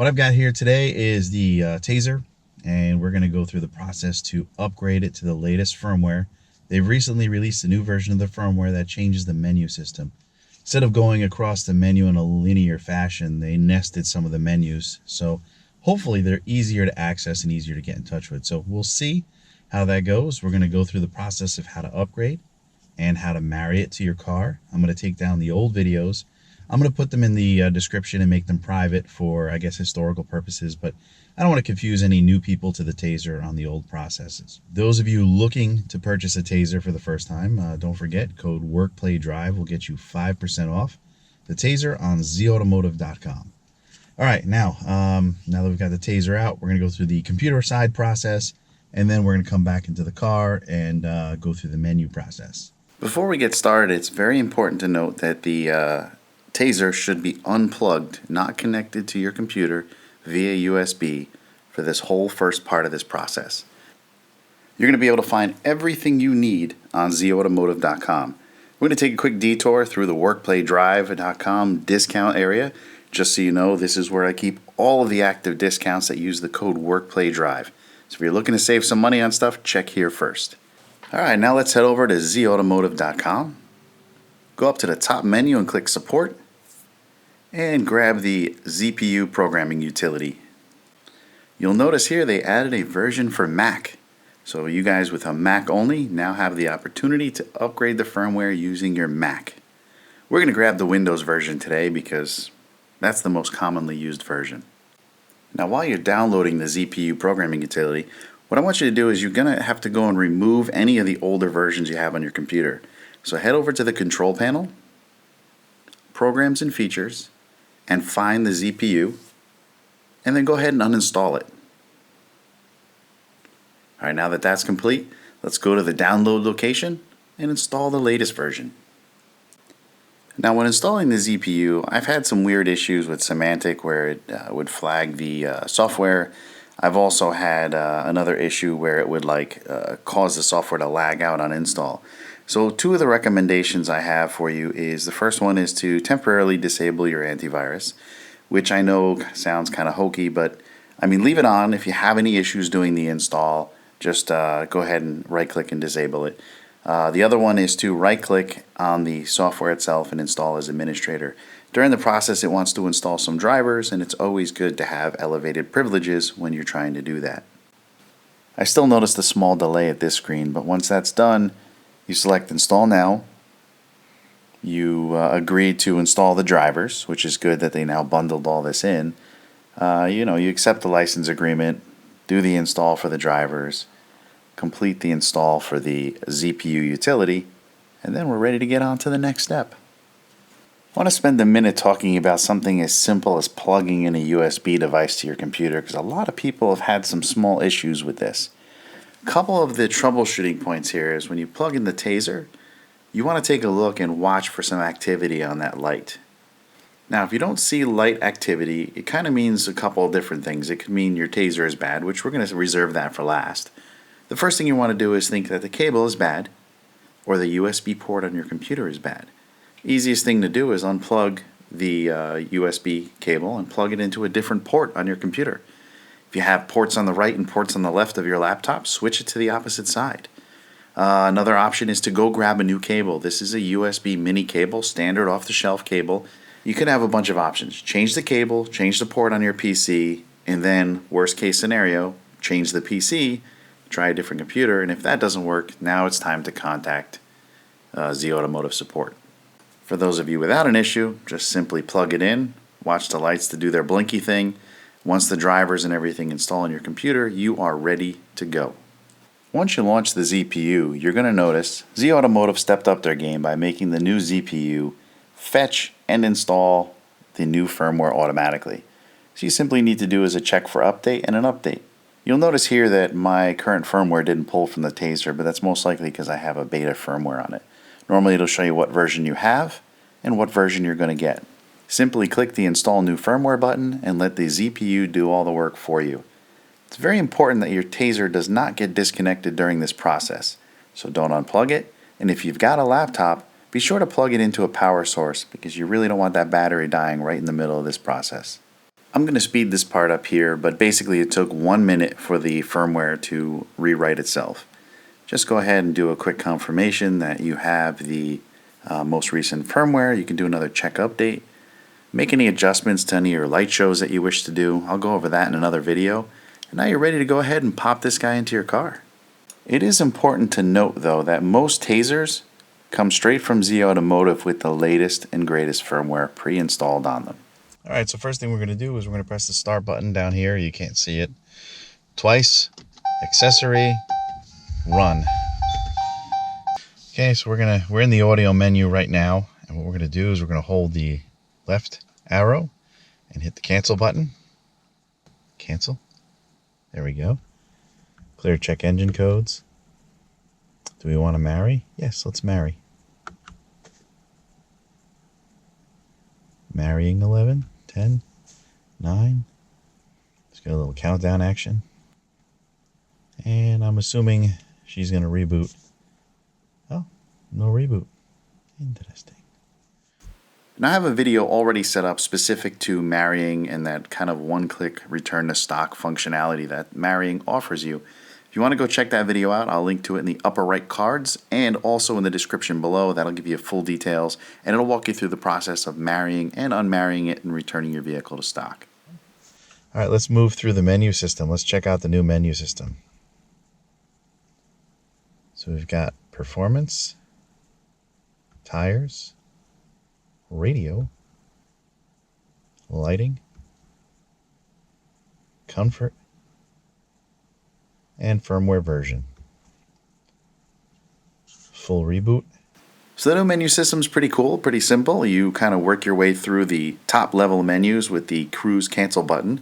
What I've got here today is the TaZer, and we're going to go through the process to upgrade it to the latest firmware. They've recently released a new version of the firmware that changes the menu system. Instead of going across the menu in a linear fashion, they nested some of the menus. So hopefully they're easier to access and easier to get in touch with. So we'll see how that goes. We're going to go through the process of how to upgrade and how to marry it to your car. I'm going to take down the old videos. I'm going to put them in the description and make them private for, I guess, historical purposes, but I don't want to confuse any new people to the TaZer on the old processes. Those of you looking to purchase a TaZer for the first time, don't forget, code WorkPlayDrive will get you 5% off the TaZer on zAuotmotive.com. All right, now that we've got the TaZer out, we're going to go through the computer side process, and then we're going to come back into the car and go through the menu process. Before we get started, it's very important to note that the TaZer should be unplugged, not connected to your computer via USB for this whole first part of this process. You're going to be able to find everything you need on zAuotmotive.com. We're going to take a quick detour through the WorkPlayDrive.com discount area. Just so you know, this is where I keep all of the active discounts that use the code WorkPlayDrive. So if you're looking to save some money on stuff, check here first. Alright, now let's head over to zAuotmotive.com. Go up to the top menu and click Support, and grab the ZPU programming utility. You'll notice here they added a version for Mac. So you guys with a Mac only now have the opportunity to upgrade the firmware using your Mac. We're going to grab the Windows version today because that's the most commonly used version. Now while you're downloading the ZPU programming utility, what I want you to do is you're going to have to go and remove any of the older versions you have on your computer. So head over to the Control Panel, Programs and Features, and find the ZPU, and then go ahead and uninstall it. Alright, now that that's complete, let's go to the download location and install the latest version. Now when installing the ZPU, I've had some weird issues with Symantec where it would flag the software. I've also had another issue where it would cause the software to lag out on install. So two of the recommendations I have for you is, the first one is to temporarily disable your antivirus, which I know sounds kind of hokey, but I mean, leave it on. If you have any issues doing the install, just go ahead and right click and disable it. The other one is to right click on the software itself and install as administrator. During the process it wants to install some drivers, and it's always good to have elevated privileges when you're trying to do that. I still noticed a small delay at this screen, but once that's done, you select Install Now. You agree to install the drivers, which is good that they now bundled all this in. You accept the license agreement, do the install for the drivers, complete the install for the ZPU utility, and then we're ready to get on to the next step. I want to spend a minute talking about something as simple as plugging in a USB device to your computer, because a lot of people have had some small issues with this. A couple of the troubleshooting points here is when you plug in the TaZer, you want to take a look and watch for some activity on that light. Now if you don't see light activity, it kind of means a couple of different things. It could mean your TaZer is bad, which we're going to reserve that for last. The first thing you want to do is think that the cable is bad, or the USB port on your computer is bad. Easiest thing to do is unplug the USB cable and plug it into a different port on your computer. If you have ports on the right and ports on the left of your laptop, switch it to the opposite side. Another option is to go grab a new cable. This is a USB mini cable, standard off-the-shelf cable. You could have a bunch of options. Change the cable, change the port on your PC, and then, worst case scenario, change the PC, try a different computer, and if that doesn't work, now it's time to contact zAutomotive support. For those of you without an issue, just simply plug it in, watch the lights to do their blinky thing. Once the drivers and everything install on your computer, you are ready to go. Once you launch the ZPU, you're going to notice zAutomotive stepped up their game by making the new ZPU fetch and install the new firmware automatically. So you simply need to do is a check for update and an update. You'll notice here that my current firmware didn't pull from the TaZer, but that's most likely because I have a beta firmware on it. Normally it'll show you what version you have and what version you're going to get. Simply click the Install New Firmware button and let the ZPU do all the work for you. It's very important that your TaZer does not get disconnected during this process, so don't unplug it, and if you've got a laptop, be sure to plug it into a power source because you really don't want that battery dying right in the middle of this process. I'm going to speed this part up here, but basically it took 1 minute for the firmware to rewrite itself. Just go ahead and do a quick confirmation that you have the most recent firmware. You can do another check update. Make any adjustments to any of your light shows that you wish to do. I'll go over that in another video. And now you're ready to go ahead and pop this guy into your car. It is important to note though that most TaZers come straight from zAutomotive with the latest and greatest firmware pre-installed on them. Alright, so first thing we're going to do is we're going to press the start button down here. You can't see it. Twice. Accessory. Run. Okay, so we're in the audio menu right now, and what we're going to do is we're going to hold the left arrow and hit the cancel button. Cancel. There we go. Clear check engine codes. Do we want to marry? Yes, let's marry. Marrying 11, 10, 9. Let's get a little countdown action. And I'm assuming she's going to reboot. Oh, no reboot. Interesting. Now I have a video already set up specific to marrying and that kind of one-click return to stock functionality that marrying offers you. If you want to go check that video out, I'll link to it in the upper right cards and also in the description below. That'll give you full details and it'll walk you through the process of marrying and unmarrying it and returning your vehicle to stock. All right, let's move through the menu system. Let's check out the new menu system. So we've got performance, tires, radio, lighting, comfort, and firmware version. Full reboot. So the new menu system's pretty cool, pretty simple. You kind of work your way through the top level menus with the cruise cancel button.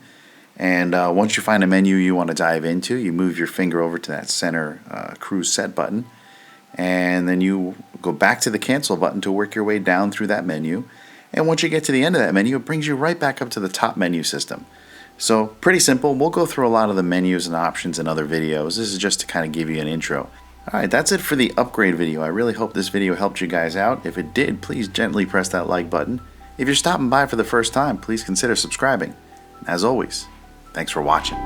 And once you find a menu you want to dive into, you move your finger over to that center cruise set button. And then you go back to the cancel button to work your way down through that menu. And once you get to the end of that menu, it brings you right back up to the top menu system. So pretty simple. We'll go through a lot of the menus and options in other videos. This is just to kind of give you an intro. Alright, that's it for the upgrade video. I really hope this video helped you guys out. If it did, please gently press that like button. If you're stopping by for the first time, please consider subscribing. As always, thanks for watching.